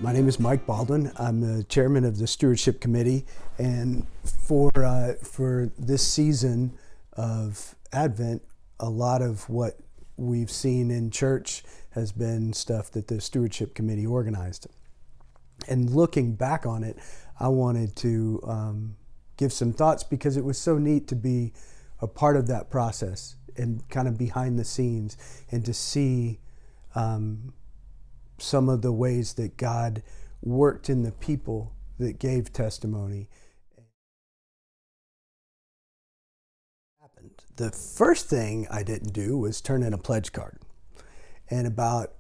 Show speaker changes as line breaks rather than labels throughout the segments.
My name is Mike Baldwin. I'm the chairman of the Stewardship Committee, and for this season of Advent, a lot of what we've seen in church has been stuff that the Stewardship Committee organized. And looking back on it, I wanted to give some thoughts because it was so neat to be a part of that process and kind of behind the scenes and to see some of the ways that God worked in the people that gave testimony. The first thing I didn't do was turn in a pledge card. And about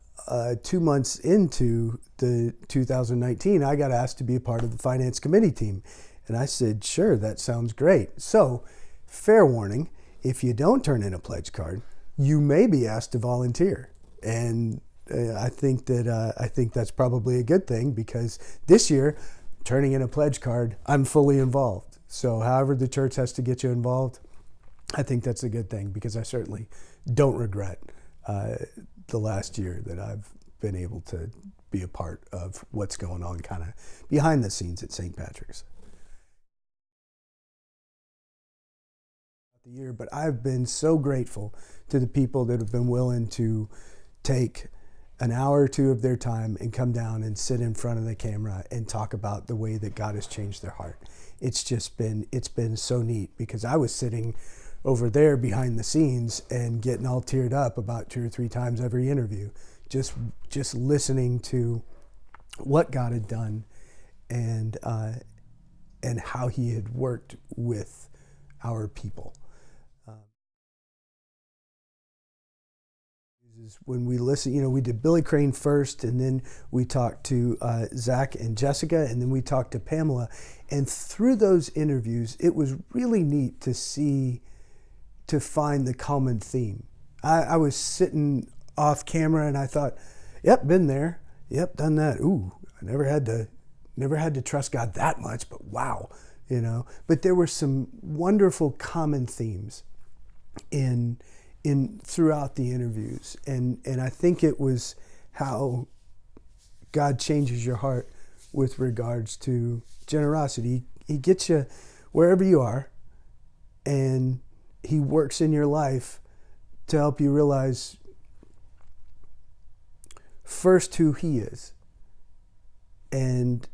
2 months into the 2019, I got asked to be a part of the finance committee team. And I said, sure, that sounds great. So, fair warning, if you don't turn in a pledge card, you may be asked to volunteer. And I think that's probably a good thing because this year, turning in a pledge card, I'm fully involved. So however the church has to get you involved, I think that's a good thing because I certainly don't regret the last year that I've been able to be a part of what's going on kind of behind the scenes at St. Patrick's. But I've been so grateful to the people that have been willing to take an hour or two of their time and come down and sit in front of the camera and talk about the way that God has changed their heart. It's been so neat because I was sitting over there behind the scenes and getting all teared up about 2 or 3 times every interview, just listening to what God had done and how He had worked with our people. When we listen, we did Billy Crane first, and then we talked to Zach and Jessica, and then we talked to Pamela. And through those interviews, it was really neat to find the common theme. I was sitting off camera, and I thought, "Yep, been there. Yep, done that. Ooh, I never had to trust God that much, but wow, But there were some wonderful common themes in throughout the interviews, and I think it was how God changes your heart with regards to generosity. He gets you wherever you are, and He works in your life to help you realize first who He is, and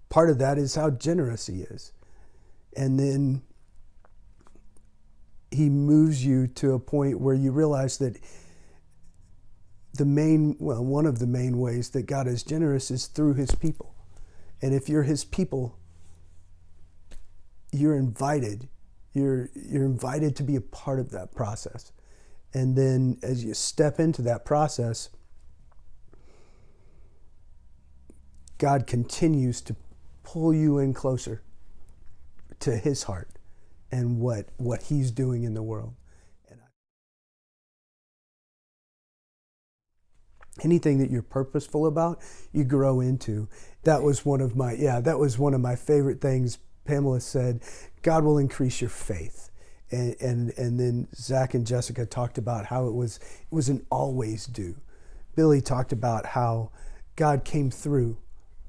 part of that is how generous He is, and then He moves you to a point where you realize that one of the main ways that God is generous is through His people. And if you're His people, you're invited. You're invited to be a part of that process. And then as you step into that process, God continues to pull you in closer to His heart and what He's doing in the world. And anything that you're purposeful about, you grow into. That was one of my favorite things Pamela said. God will increase your faith. And then Zach and Jessica talked about how it was an always do. Billy talked about how God came through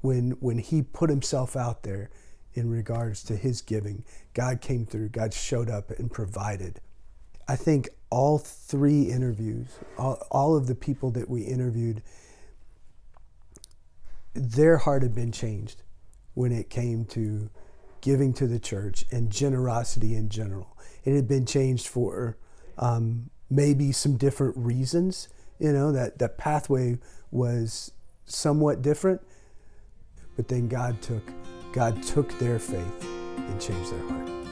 when He put Himself out there in regards to His giving. God came through, God showed up and provided. I think all 3 interviews, all of the people that we interviewed, their heart had been changed when it came to giving to the church and generosity in general. It had been changed for maybe some different reasons, that pathway was somewhat different, but then God took their faith and changed their heart.